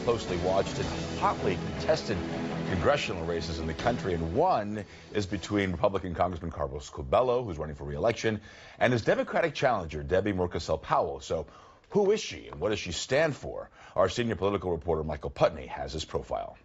closely watched and hotly contested congressional races in the country, and one is between Republican Congressman Carlos Curbelo, who's running for re-election, and his Democratic challenger, Debbie Mucarsel Powell. So who is she and what does she stand for? Our senior political reporter, Michael Putney, has his profile.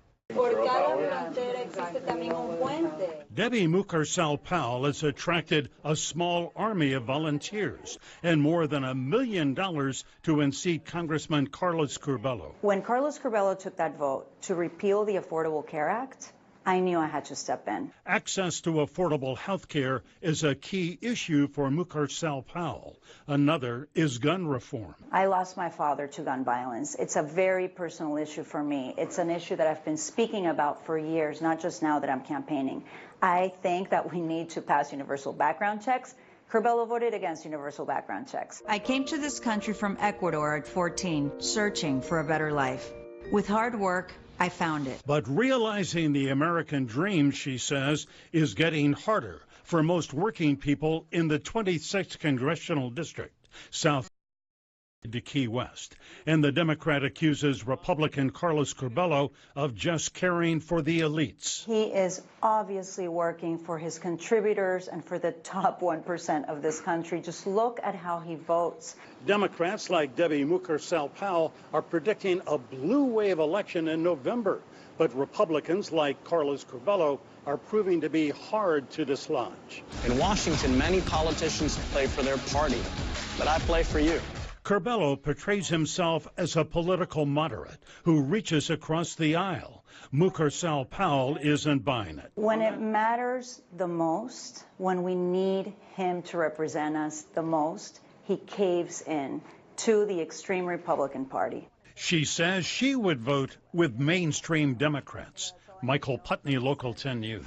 Debbie Mucarsel Powell has attracted a small army of volunteers and more than $1 million to unseat Congressman Carlos Curbelo. When Carlos Curbelo took that vote to repeal the Affordable Care Act, I knew I had to step in. Access to affordable health care is a key issue for Mucarsel Powell. Another is gun reform. I lost my father to gun violence. It's a very personal issue for me. It's an issue that I've been speaking about for years, not just now that I'm campaigning. I think that we need to pass universal background checks. Curbelo voted against universal background checks. I came to this country from Ecuador at 14, searching for a better life. With hard work, I found it. But realizing the American dream, she says, is getting harder for most working people in the 26th Congressional District, south to Key West. And the Democrat accuses Republican Carlos Curbelo of just caring for the elites. He is obviously working for his contributors and for the top 1% of this country. Just look at how he votes. Democrats like Debbie Mucarsel Powell are predicting a blue wave election in November. But Republicans like Carlos Curbelo are proving to be hard to dislodge. In Washington, many politicians play for their party, but I play for you. Curbelo portrays himself as a political moderate who reaches across the aisle. Mucarsel Powell isn't buying it. When it matters the most, when we need him to represent us the most, he caves in to the extreme Republican Party. She says she would vote with mainstream Democrats. Michael Putney, Local 10 News.